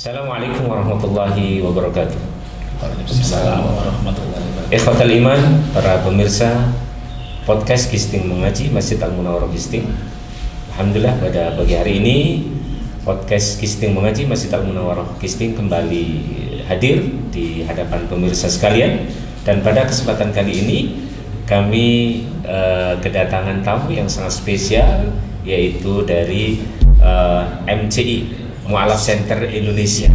Assalamualaikum warahmatullahi wabarakatuh. Waalaikumsalam warahmatullahi wabarakatuh. Ikhwatal iman, para pemirsa podcast Gisting Mengaji Masjid Al-Munawwarah Gisting. Alhamdulillah pada pagi hari ini podcast Gisting Mengaji Masjid Al-Munawwarah Gisting kembali hadir di hadapan pemirsa sekalian. Dan pada kesempatan kali ini kami kedatangan tamu yang sangat spesial, yaitu dari MCI Mu'alaf Center Indonesia,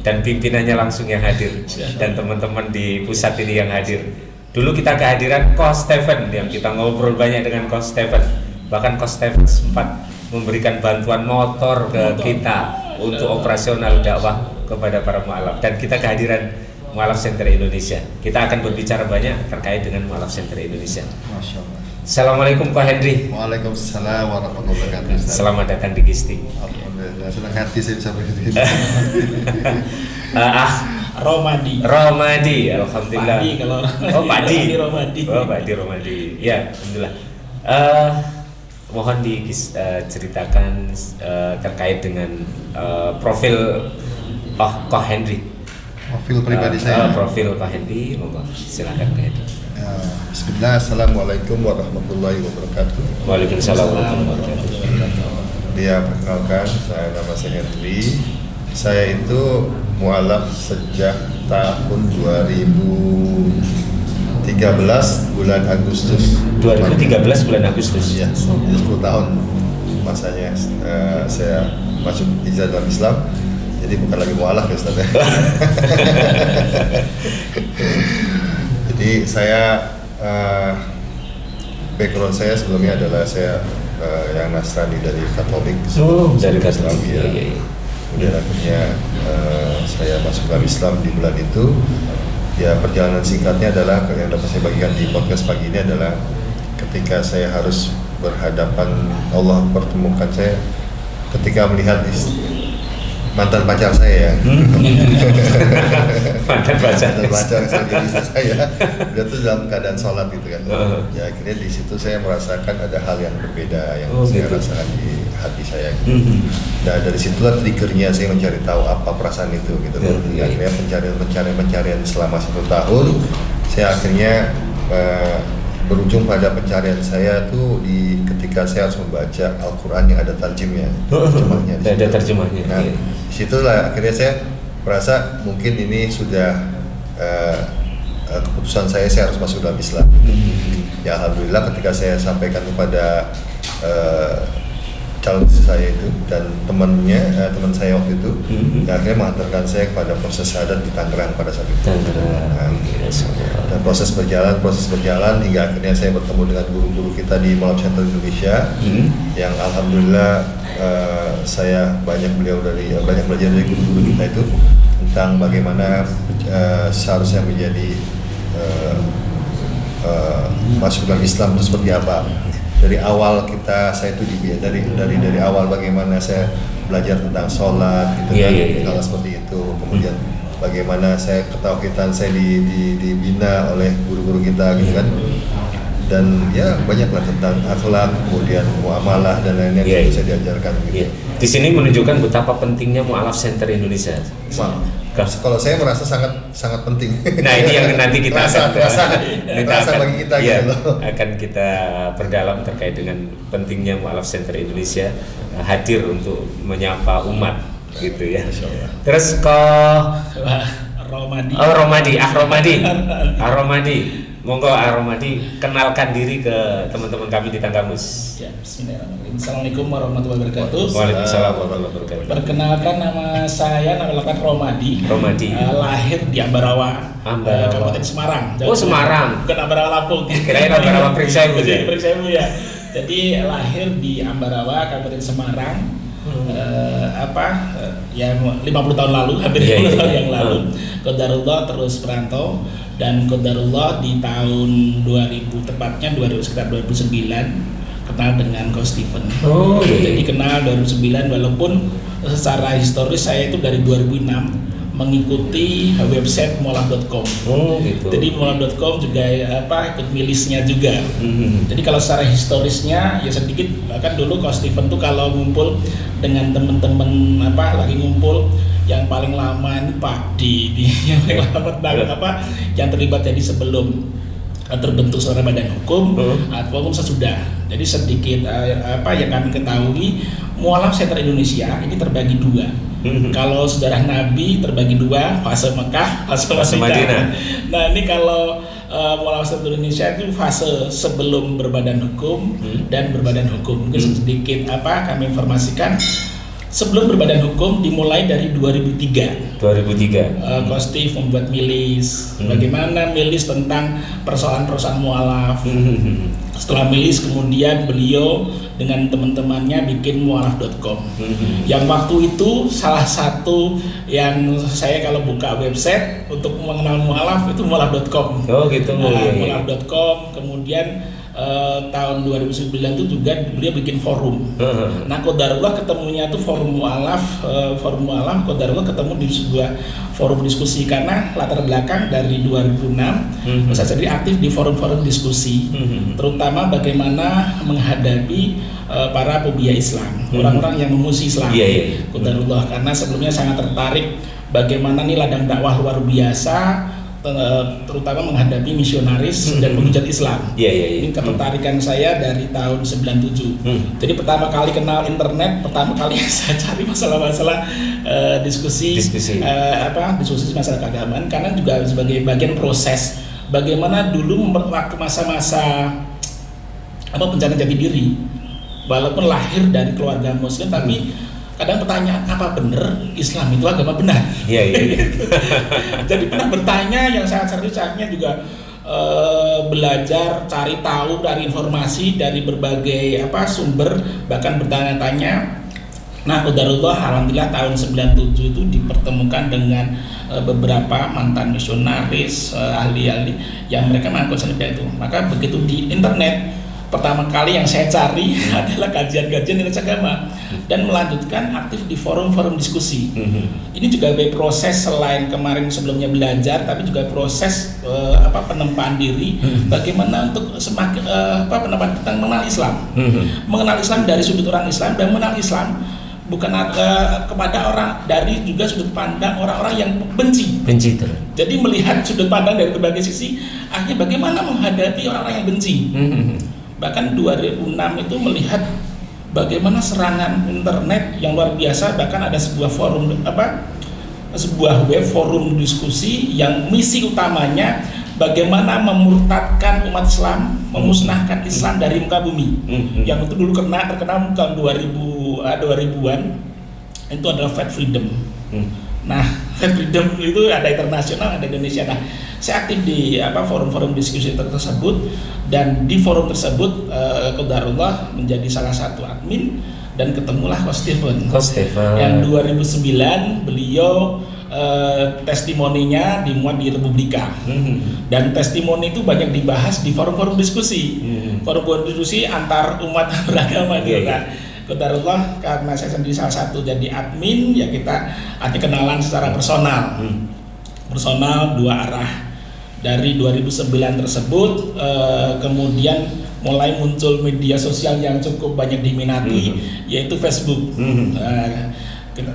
dan pimpinannya langsung yang hadir dan teman-teman di pusat ini yang hadir. Dulu kita kehadiran Coach Stephen yang kita ngobrol banyak dengan Coach Stephen. Bahkan Coach Stephen sempat memberikan bantuan motor ke kita untuk operasional dakwah kepada para mu'alaf, dan kita kehadiran Mu'alaf Center Indonesia. Kita akan berbicara banyak terkait dengan Mu'alaf Center Indonesia. Masya Allah. Assalamualaikum Pak Henry. Waalaikumsalam warahmatullahi wabarakatuh. Selamat datang di Gisting. Alhamdulillah, senang hati saya bisa berdiri. Romadi, alhamdulillah. Padi kalau Pak Di. Romadi. Pak Di Romadi. Ya, alhamdulillah. Mohon diceritakan terkait dengan profil Koh Henry. Profil pribadi saya. Profil Koh Henry, monggo silakan Koh Henry. Bismillah, assalamualaikum warahmatullahi wabarakatuh. Waalaikumsalam warahmatullahi wabarakatuh. Dia perkenalkan, saya nama saya Henry. Saya itu mu'alaf sejak tahun 2013 bulan Agustus. 2013 bulan Agustus. Iya, 10 tahun masanya saya masuk ijazah dalam Islam. Jadi bukan lagi mu'alaf ya Ustaz. Jadi saya background saya sebelumnya adalah saya yang Nasrani dari Katolik. Dari Katolik. Ya. Kemudian akhirnya saya masuk dalam Islam di bulan itu. Ya, perjalanan singkatnya adalah yang dapat saya bagikan di podcast pagi ini adalah ketika saya harus berhadapan, Allah pertemukan saya ketika melihat mantan pacar saya ya. Mantan pacar saya jadi istri saya. Dia tuh dalam keadaan sholat gitu kan. Ya akhirnya di situ saya merasakan ada hal yang berbeda yang saya rasakan di hati saya. Gitu. Nah dari situlah triggernya saya mencari tahu apa perasaan itu gitu. Akhirnya pencarian selama 1 tahun. Saya akhirnya berujung pada pencarian saya tuh ketika saya harus membaca Al-Quran yang ada tarjimnya, terjemahnya. Ada terjemahnya. Nah, disitulah akhirnya saya merasa mungkin ini sudah keputusan saya harus masuk dalam Islam. Ya alhamdulillah ketika saya sampaikan kepada calon istri saya itu dan teman saya waktu itu, akhirnya mengantarkan saya kepada proses syahadat di Tangerang pada saat itu. Dan proses berjalan hingga akhirnya saya bertemu dengan guru-guru kita di Mu'alaf Center Indonesia, yang alhamdulillah saya banyak belajar dari guru-guru kita itu tentang bagaimana seharusnya menjadi masuk dalam Islam itu seperti apa. Dari awal saya itu dari awal bagaimana saya belajar tentang sholat gitu hal seperti itu. Kemudian bagaimana saya ketauhidan saya dibina oleh guru-guru kita gitu kan. Dan ya banyaklah tentang akhlak, kemudian muamalah dan lainnya yang bisa diajarkan gitu. Di sini menunjukkan betapa pentingnya Mu'alaf Center Indonesia. Kalau saya merasa sangat penting. Nah ini yang nanti kita terasa bagi kita ya, gitu loh. Akan kita perdalam terkait dengan pentingnya Mu'alaf Center Indonesia hadir untuk menyapa umat gitu ya. Terus Romadi. Monggo Romadi, kenalkan diri ke teman-teman kami di Tanggamus. Ya, bismillahirrahmanirrahim. Assalamualaikum warahmatullahi wabarakatuh. Waalaikumsalam warahmatullahi wabarakatuh. Perkenalkan, nama saya Romadi. Lahir di Ambarawa, Kabupaten Semarang. Semarang. Bukan Ambarawa Lampung. Kirain Ambarawa Pringsewu ya. Jadi lahir di Ambarawa, Kabupaten Semarang. 50 tahun lalu, hampir 50 tahun yang lalu. Qadarullah terus perantau. Dan qadarullah di tahun 2000, tepatnya sekitar 2009 kenal dengan Coach Stephen. Jadi kenal 2009, walaupun secara historis saya itu dari 2006 mengikuti website mu'alaf.com. Jadi mu'alaf.com juga ikut milisnya juga. Jadi kalau secara historisnya ya sedikit, bahkan dulu Coach Stephen tuh kalau ngumpul dengan teman-teman lagi ngumpul yang paling lama ini Pak D, yang paling lama yang terlibat jadi sebelum terbentuk seorang badan hukum ataupun sesudah. Jadi sedikit yang kami ketahui, mualaf center Indonesia ini terbagi dua. Kalau sejarah Nabi terbagi dua, fase Mekah, fase Madinah. Nah ini kalau mualaf center Indonesia itu fase sebelum berbadan hukum dan berbadan hukum. Mungkin sedikit kami informasikan. Sebelum berbadan hukum dimulai dari 2003. Kostif membuat milis. Bagaimana milis tentang persoalan-persoalan mualaf. Setelah milis kemudian beliau dengan teman-temannya bikin mualaf.com. Yang waktu itu salah satu yang saya kalau buka website untuk mengenal mualaf itu mualaf.com. Oh gitu. Mualaf.com. Kemudian tahun 2009 itu juga beliau bikin forum. Nah, qadarullah ketemunya tuh forum mualaf, qadarullah ketemu di sebuah forum diskusi karena latar belakang dari 2006 saya sendiri aktif di forum-forum diskusi, terutama bagaimana menghadapi para fobia Islam, orang-orang yang memusuhi Islam. Qadarullah karena sebelumnya sangat tertarik bagaimana nih ladang dakwah luar biasa, terutama menghadapi misionaris dan penghujat Islam. Ini ketertarikan saya dari tahun 97. Jadi pertama kali kenal internet, pertama kali saya cari masalah-masalah diskusi masalah keagamaan, karena juga sebagai bagian proses bagaimana dulu waktu masa-masa pencarian jati diri, walaupun lahir dari keluarga Muslim, tapi kadang pertanyaan apa benar Islam itu agama benar? Jadi pernah bertanya yang sangat serius, akhirnya juga belajar, cari tahu dari informasi dari berbagai sumber, bahkan bertanya-tanya. Nah, qadarullah alhamdulillah tahun 97 itu dipertemukan dengan beberapa mantan misionaris, ahli-ahli yang mereka mengakui itu. Maka begitu di internet pertama kali yang saya cari adalah kajian-kajian nilai agama dan melanjutkan aktif di forum-forum diskusi. Ini juga proses selain kemarin sebelumnya belajar, tapi juga proses penempaan diri, bagaimana untuk semakin penempaan tentang mengenal Islam, mengenal Islam dari sudut orang Islam dan mengenal Islam bukan kepada orang dari juga sudut pandang orang-orang yang benci terus. Jadi melihat sudut pandang dari berbagai sisi, akhirnya bagaimana menghadapi orang-orang yang benci. Bahkan 2006 itu melihat bagaimana serangan internet yang luar biasa, bahkan ada sebuah forum sebuah web forum diskusi yang misi utamanya bagaimana memurtadkan umat Islam, memusnahkan Islam dari muka bumi. Yang itu dulu terkenal tahun 2000-an itu adalah Faith Freedom. Nah, Faith Freedom itu ada internasional, ada Indonesia. Nah, saya aktif di forum-forum diskusi tersebut, dan di forum tersebut qadarullah menjadi salah satu admin dan ketemulah Coach Stephen. Yang 2009 beliau testimoninya dimuat di Republika. Dan testimoni itu banyak dibahas di forum-forum diskusi. Forum-forum diskusi antar umat beragama gitu kan. Qadarullah karena saya sendiri salah satu jadi admin, ya kita kenalan secara personal. Personal dua arah. Dari 2009 tersebut kemudian mulai muncul media sosial yang cukup banyak diminati, yaitu Facebook.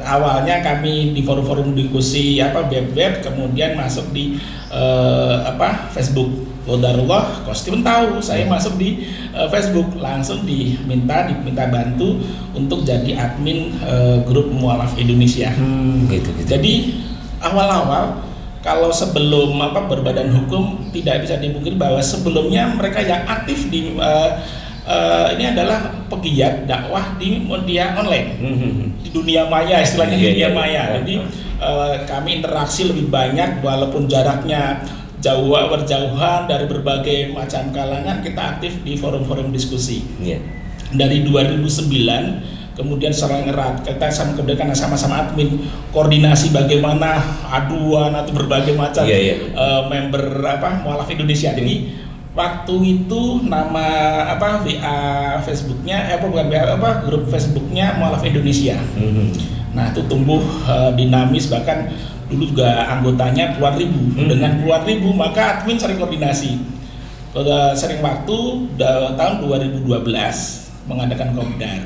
Awalnya kami di forum-forum diskusi web, kemudian masuk di Facebook. Qadarullah, Kostium tahu saya masuk di Facebook, langsung diminta bantu untuk jadi admin grup Mualaf Indonesia. Gitu. Jadi awal-awal kalau sebelum berbadan hukum tidak bisa dipungkiri bahwa sebelumnya mereka yang aktif di ini adalah pegiat dakwah di media online, di dunia maya, istilahnya dunia maya. Jadi kami interaksi lebih banyak walaupun jaraknya berjauhan dari berbagai macam kalangan, kita aktif di forum-forum diskusi. Dari 2009 kemudian secara erat kita karena sama-sama admin, koordinasi bagaimana aduan atau berbagai macam member Mualaf Indonesia. Jadi waktu itu nama WA Facebooknya grup Facebooknya Mualaf Indonesia. Nah itu tumbuh dinamis, bahkan dulu juga anggotanya puluhan ribu. Dengan puluhan ribu maka admin sering koordinasi. Sering waktu tahun 2012 mengadakan kopdar.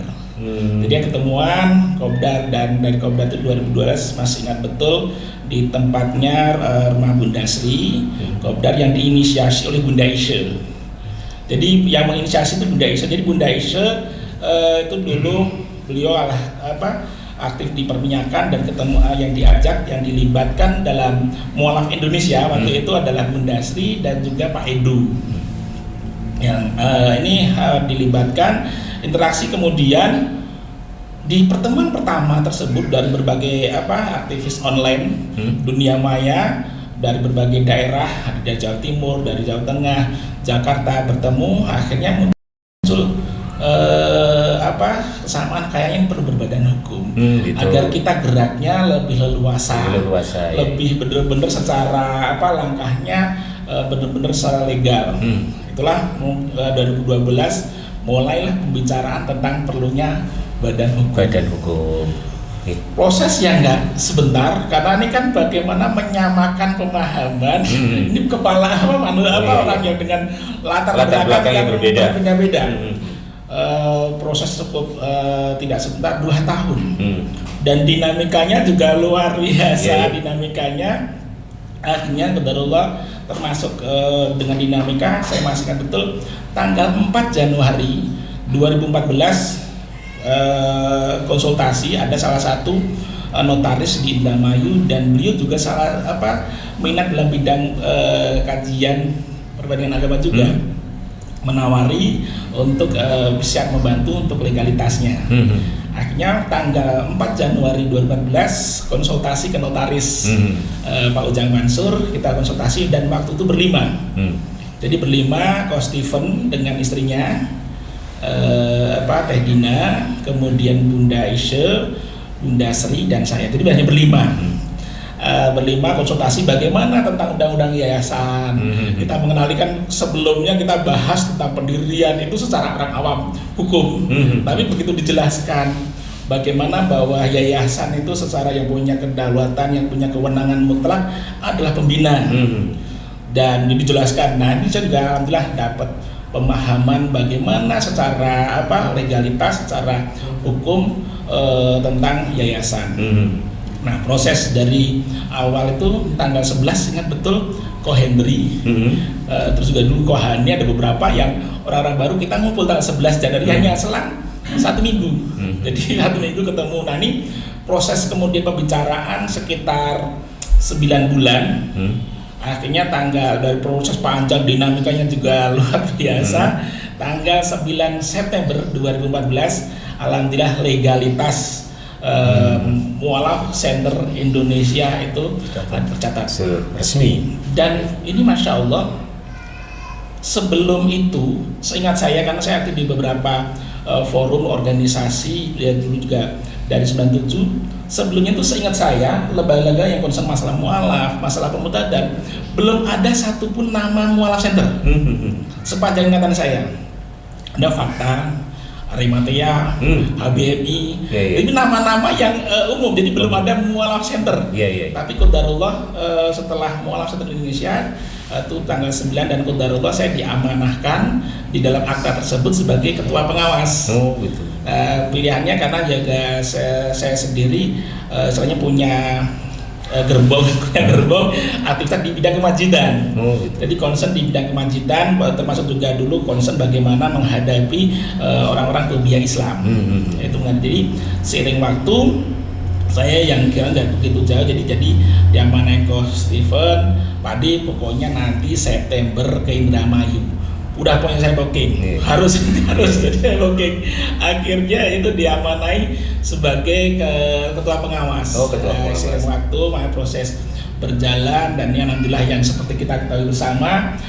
Jadi ketemuan kopdar, dan dari kopdar itu 2012 masih ingat betul di tempatnya rumah Bunda Sri, kopdar yang diinisiasi oleh Bunda Isha. Jadi yang menginisiasi itu Bunda Isha. Jadi Bunda Isha itu dulu beliau aktif di perminyakan, dan ketemu yang diajak, yang dilibatkan dalam mualaf Indonesia waktu itu adalah Bunda Sri dan juga Pak Edu. Yang ini dilibatkan interaksi. Kemudian di pertemuan pertama tersebut dari berbagai aktivis online dunia maya dari berbagai daerah, dari Jawa Timur, dari Jawa Tengah, Jakarta bertemu, akhirnya muncul kesamaan kayaknya perlu berbadan hukum gitu. Agar kita geraknya lebih leluasa, lebih benar-benar secara langkahnya benar-benar secara legal. Itulah 2012 mulailah pembicaraan tentang perlunya badan hukum. Proses yang nggak sebentar, karena ini kan bagaimana menyamakan pemahaman. Ini kepala orang yang dengan latar belakang yang berbeda-beda. Proses cukup tidak sebentar, 2 tahun. Dan dinamikanya juga luar biasa. Dinamikanya akhirnya qadarullah termasuk dengan dinamika, saya masih ingat betul tanggal 4 Januari 2014 konsultasi, ada salah satu notaris di Indramayu, dan beliau juga minat dalam bidang kajian perbandingan agama juga, menawari untuk siap membantu untuk legalitasnya. Akhirnya tanggal 4 Januari 2014 konsultasi ke notaris Pak Ujang Mansur, kita konsultasi, dan waktu itu berlima. Jadi berlima, Ko Steven dengan istrinya, Teh Dina, kemudian Bunda Isha, Bunda Sri, dan saya. Jadi hanya berlima. Berlima konsultasi bagaimana tentang undang-undang yayasan. Kita mengenalikan, sebelumnya kita bahas tentang pendirian itu secara orang awam hukum. Tapi begitu dijelaskan bagaimana bahwa yayasan itu secara yang punya kedaulatan, yang punya kewenangan mutlak adalah pembina. Dan dijelaskan. Nah, ini saya juga alhamdulillah dapat pemahaman bagaimana secara legalitas, secara hukum tentang yayasan. Nah, proses dari awal itu tanggal 11 ingat betul Ko Henry, terus juga dulu Ko Hani, ada beberapa yang orang-orang baru, kita ngumpul tanggal 11 Januari hanya selang 1 minggu. Jadi 1 minggu ketemu. Nah, ini proses kemudian pembicaraan sekitar 9 bulan. Akhirnya tanggal dari proses panjang, dinamikanya juga luar biasa. Tanggal 9 September 2014 alhamdulillah legalitas mualaf center Indonesia itu tercatat resmi. Dan ini masya Allah, sebelum itu seingat saya, karena saya aktif di beberapa forum organisasi dan dulu juga dari 97. Sebelumnya itu seingat saya lembaga yang concern masalah mualaf, masalah pemuda, dan belum ada satupun nama mualaf center sepanjang ingatan saya. Ada Fakta, Arimatea, HBMI, ini nama-nama yang umum, jadi belum ada mualaf center. Tapi qadarullah setelah mualaf center Indonesia itu tanggal 9, dan qadarullah saya diamanahkan di dalam akta tersebut sebagai ketua pengawas. Pilihannya karena jaga saya sendiri soalnya punya gerbong aktivitas di bidang kemajidan. Jadi concern di bidang kemajidan, termasuk juga dulu concern bagaimana menghadapi orang-orang kelebihan Islam. Itu jadi seiring waktu saya yang kira nggak begitu jauh, jadi diamanahin Ko Steven, Padi pokoknya nanti September ke Indramayu. Udah pokoknya saya booking, harus jadi saya booking. Akhirnya itu diamanai sebagai ketua pengawas. Seiring waktu, proses berjalan, dan ini alhamdulillah yang seperti kita ketahui bersama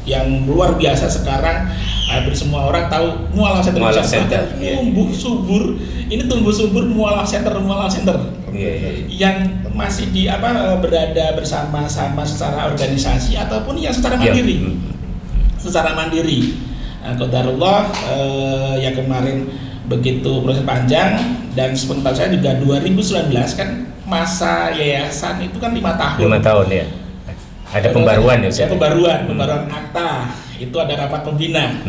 yang luar biasa sekarang, hampir semua orang tahu mualaf center tumbuh subur. Ini tumbuh subur mualaf center yang masih berada bersama-sama secara organisasi ataupun yang secara mandiri. Secara mandiri. Qadarullah yang kemarin begitu proses panjang, dan sebentar saya juga 2019 kan masa yayasan itu kan 5 tahun. 5 tahun ya. Ada pembaruan ya. Pembaruan akta itu ada rapat pembina.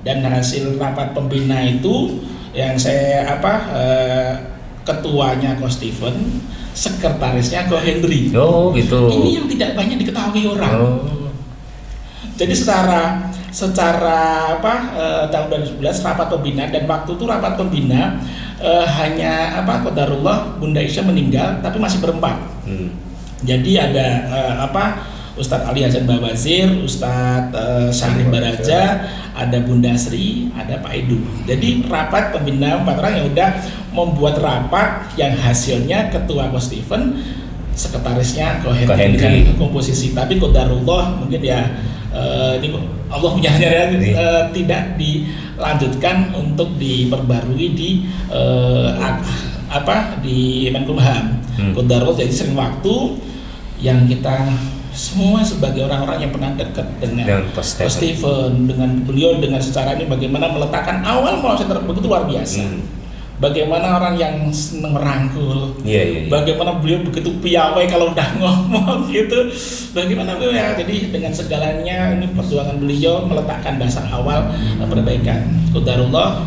Dan hasil rapat pembina itu yang saya ketuanya Ko Steven, sekretarisnya Ko Henry. Oh gitu. Ini yang tidak banyak diketahui orang. Jadi secara tahun 2011 rapat pembina, dan waktu itu rapat pembina hanya qadarullah Bunda Isya meninggal tapi masih berempat. Jadi ada Ustadz Ali Hasan Bawazir, Ustadz Syarif Baraja, ada Bunda Sri, ada Pak Edu. Jadi rapat pembina 4 orang yang udah membuat rapat yang hasilnya ketua Ko Steven, sekretarisnya Ko Henry dengan komposisi. Tapi qadarullah mungkin ya ini Allah punya tidak dilanjutkan untuk diperbarui di di Menkumham. Qadarullah, jadi sering waktu yang kita semua sebagai orang-orang yang pernah dekat dengan Ko Steven, dengan beliau, dengan secara ini bagaimana meletakkan awal Mualaf Center begitu luar biasa. Bagaimana orang yang senang merangkul, bagaimana beliau begitu piawai kalau udah ngomong gitu, bagaimana beliau ya. Jadi dengan segalanya ini perjuangan beliau meletakkan dasar awal perbaikan. Qadarullah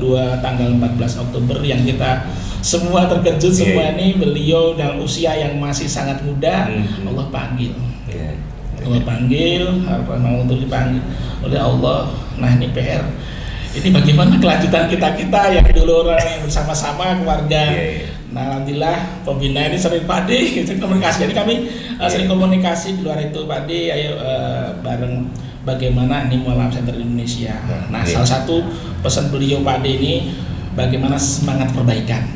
2 tanggal 14 Oktober yang kita semua terkejut semua ini, beliau dalam usia yang masih sangat muda, Allah panggil. Allah panggil, mau untuk dipanggil oleh Allah. Nah ini PR. Ini bagaimana kelanjutan kita yang dulu orang yang bersama-sama keluarga. Nah alhamdulillah pembina ini sering Pak De sering komunikasi. Jadi kami sering komunikasi di luar itu, Pak De ayo bareng bagaimana ini Mualaf Center Indonesia. Nah salah satu pesan beliau Pak De ini bagaimana semangat perbaikan.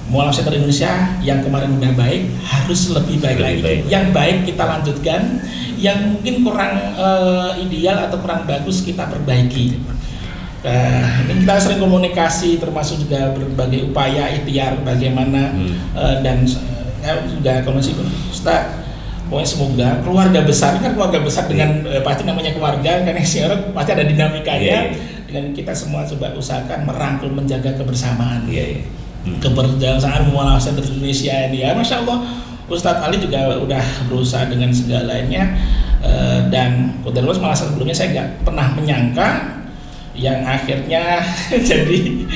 Mualaf Center Indonesia yang kemarin udah baik harus lebih baik lagi. Yang baik kita lanjutkan, yang mungkin kurang ideal atau kurang bagus kita perbaiki. Ini kita sering komunikasi, termasuk juga berbagai upaya ikhtiar bagaimana dan juga komunikasi Ustaz. Pokoknya semoga keluarga besar dengan pasti namanya keluarga kan yang pasti ada dinamikanya. Dengan kita semua coba usahakan merangkul, menjaga kebersamaan. Kebersamaan Mualaf Center Indonesia ini ya, Masya Allah. Ustadz Ali juga udah berusaha dengan segalanya, dan qadarullah malah sebelumnya saya nggak pernah menyangka yang akhirnya jadi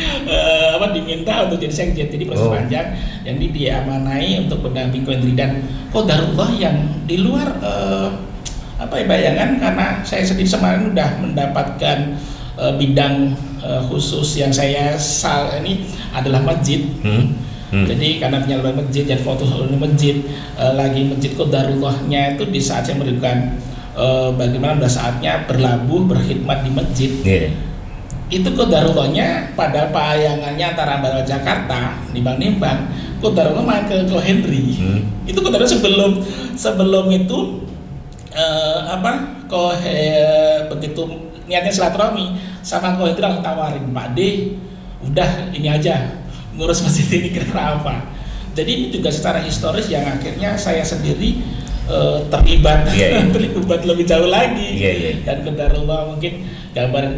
diminta untuk jadi sekjen. Jadi proses panjang yang diamanai untuk mendampingi Ko Henry, dan qadarullah yang di luar bayangan, karena saya sendiri kemarin udah mendapatkan bidang khusus yang saya ini adalah masjid. Jadi karena penyaluran masjid dan foto masjid, lagi masjid qadarullahnya itu di saat saya memberikan bagaimana pada saatnya berlabuh berkhidmat di masjid. Itu qadarullahnya pada payangannya antara Ambarawa Jakarta nimbang-nimbang, qadarullah main ke Ko Henry. Itu qadarullah sebelum itu begitu niatnya silaturahmi sama Ko Henry langsung tawarin, Pak De udah ini aja ngurus masjid ini kira-kira apa. Jadi ini juga secara historis yang akhirnya saya sendiri terlibat lebih jauh lagi. Dan qadarullah mungkin gambaran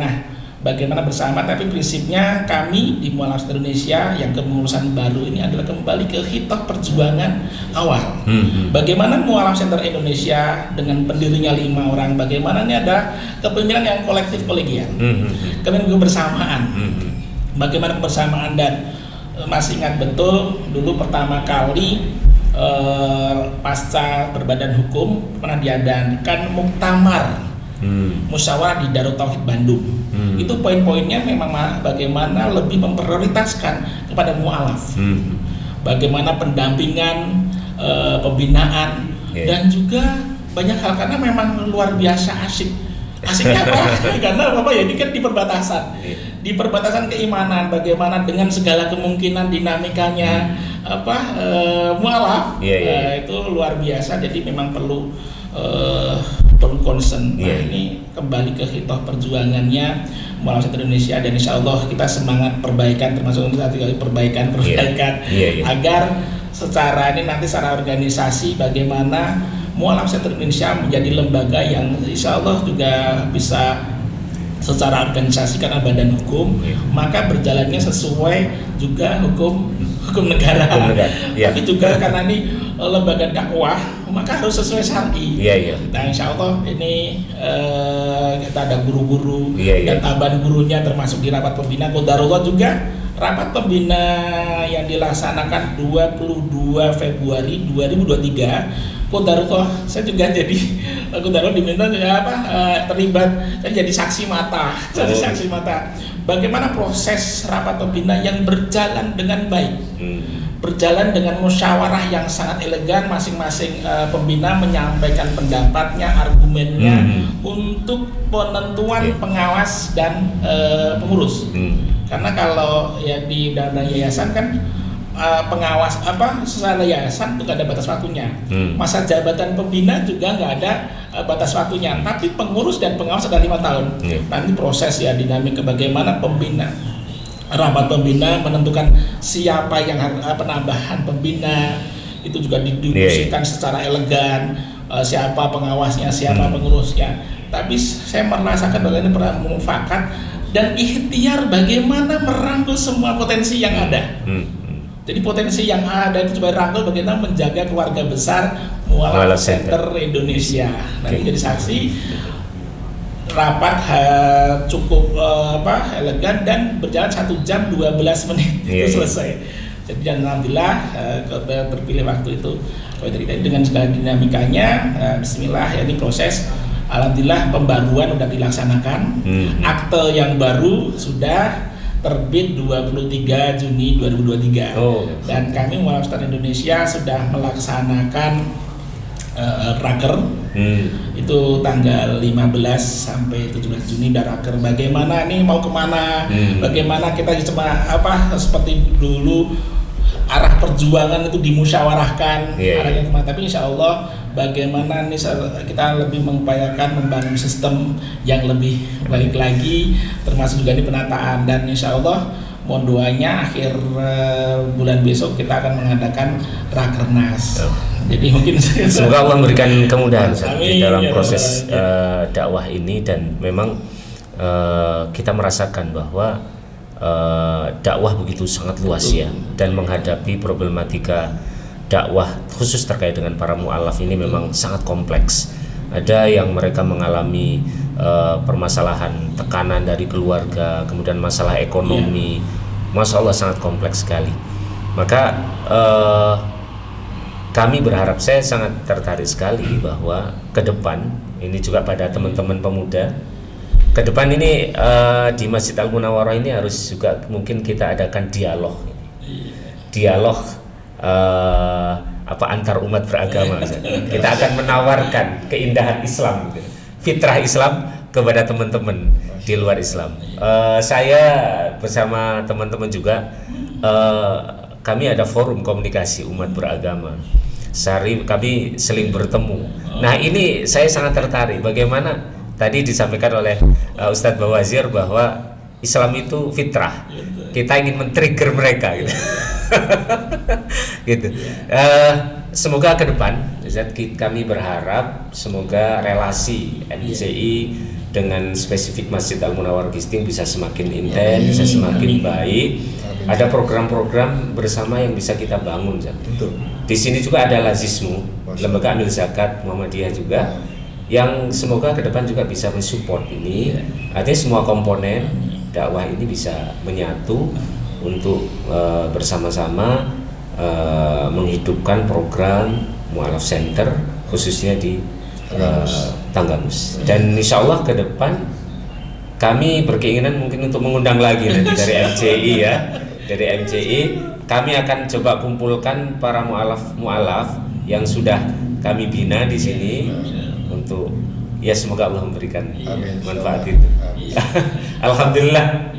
bagaimana bersama, tapi prinsipnya kami di Mualaf Center Indonesia yang kepengurusan baru ini adalah kembali ke hitah perjuangan awal. Bagaimana Mualaf Center Indonesia dengan pendirinya 5 orang, bagaimana ini ada kepemimpinan yang kolektif kolegial, kemudian kebersamaan. Bagaimana kebersamaan, dan masih ingat betul dulu pertama kali pasca berbadan hukum pernah diadakan muktamar musyawarah di Darut Tauhid Bandung. Itu poin-poinnya memang bagaimana lebih memprioritaskan kepada mualaf, bagaimana pendampingan, pembinaan, dan juga banyak hal, karena memang luar biasa asiknya apa? Karena ya ini kan di perbatasan keimanan, bagaimana dengan segala kemungkinan dinamikanya mualaf itu luar biasa. Jadi memang perlu concern. Ini kembali ke hitah perjuangannya Mualaf Center Indonesia, dan insya Allah kita semangat perbaikan, termasuk untuk perbaikan agar secara ini nanti secara organisasi bagaimana Mualaf Center Indonesia menjadi lembaga yang insya Allah juga bisa secara organisasi karena badan hukum, maka berjalannya sesuai juga hukum negara. Tapi juga karena ini lembaga dakwah, maka harus sesuai syar'i. Nah, insya Allah ini kita ada guru-guru dan tambahan gurunya termasuk di rapat pembina Qadarullah juga. Rapat pembina yang dilaksanakan 22 Februari 2023 Qadarullah, saya juga jadi Qadarullah diminta terlibat, saya jadi saksi mata. Saksi mata bagaimana proses rapat pembina yang berjalan dengan baik. Berjalan dengan musyawarah yang sangat elegan, masing-masing pembina menyampaikan pendapatnya, argumennya untuk penentuan pengawas dan pengurus. Karena kalau ya di dana yayasan kan pengawas secara yayasan itu nggak ada batas waktunya. Masa jabatan pembina juga nggak ada batas waktunya. Tapi pengurus dan pengawas ada 5 tahun. Nanti proses ya dinamika bagaimana pembina, rapat pembina menentukan siapa yang penambahan pembina itu juga didiskusikan secara elegan, siapa pengawasnya, siapa pengurusnya. Tapi saya merasakan bahwa ini pernah mufakat dan ikhtiar bagaimana merangkul semua potensi yang ada. Jadi potensi yang ada itu coba rangkul bagaimana menjaga keluarga besar Mu'alaf Center Indonesia. Nanti jadi saksi. Rapat cukup elegan dan berjalan 1 jam 12 menit itu selesai. Jadi dan alhamdulillah terpilih waktu itu dengan segala dinamikanya. Bismillah ya, ini proses. Alhamdulillah pembaruan sudah dilaksanakan. Akte yang baru sudah terbit 23 Juni 2023. Dan kami Mu'alaf Center Indonesia sudah melaksanakan raker itu tanggal 15 sampai 17 Juni dan raker bagaimana nih mau kemana, bagaimana kita cuma seperti dulu arah perjuangan itu dimusyawarahkan arahnya kemana, tapi insya Allah bagaimana nih kita lebih mengupayakan membangun sistem yang lebih baik lagi termasuk juga di penataan, dan insya Allah mohon doanya akhir bulan besok kita akan mengadakan rakernas. Jadi mungkin semoga Allah memberikan kemudahan di dalam proses dakwah ini, dan memang kita merasakan bahwa dakwah begitu sangat luas ya, dan menghadapi problematika dakwah khusus terkait dengan para mu'alaf ini memang sangat kompleks. Ada yang mereka mengalami permasalahan tekanan dari keluarga, kemudian masalah ekonomi, Masya Allah sangat kompleks sekali. Maka kami berharap, saya sangat tertarik sekali bahwa ke depan ini juga pada teman-teman pemuda, ke depan ini di Masjid Al-Munawwarah ini harus juga mungkin kita adakan dialog antar umat beragama. Kita akan menawarkan keindahan Islam, fitrah Islam kepada teman-teman di luar Islam. Saya bersama teman-teman juga kami ada forum komunikasi umat beragama. Sehari kami seling bertemu. Nah, ini saya sangat tertarik bagaimana tadi disampaikan oleh Ustadz Bawazir bahwa Islam itu fitrah. Kita ingin men-trigger mereka gitu. Gitu. Semoga ke depan kami berharap semoga relasi MCI dengan spesifik Masjid Al-Munawwarah Gisting bisa semakin intens, bisa semakin baik. Ada program-program bersama yang bisa kita bangun. Di sini juga ada Lazismu, Lembaga Amil Zakat Muhammadiyah juga, yang semoga ke depan juga bisa mensupport ini. Artinya semua komponen dakwah ini bisa menyatu untuk bersama-sama menghidupkan program Mu'alaf Center khususnya di Tanggamus. Dan insya Allah ke depan kami berkeinginan mungkin untuk mengundang lagi nanti dari MCI ya. Dari MCI kami akan coba kumpulkan para mu'alaf yang sudah kami bina di sini untuk ya semoga Allah memberikan manfaat itu. Alhamdulillah.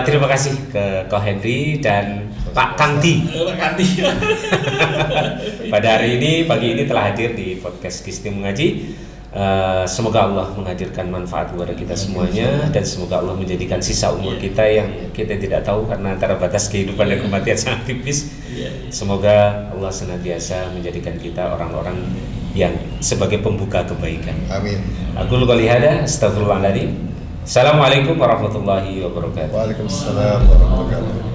Terima kasih ke Ko Henry dan Pak Kanti. Pada hari ini, pagi ini telah hadir di podcast Gisting Mengaji. Semoga Allah menghadirkan manfaat kepada kita semuanya, dan semoga Allah menjadikan sisa umur kita yang kita tidak tahu karena antara batas kehidupan dan kematian sangat tipis. Semoga Allah senantiasa menjadikan kita orang-orang yang sebagai pembuka kebaikan. Amin. Aku qouli hada, astaghfirullahaladzim. Assalamualaikum warahmatullahi wabarakatuh. Waalaikumsalam warahmatullahi wabarakatuh.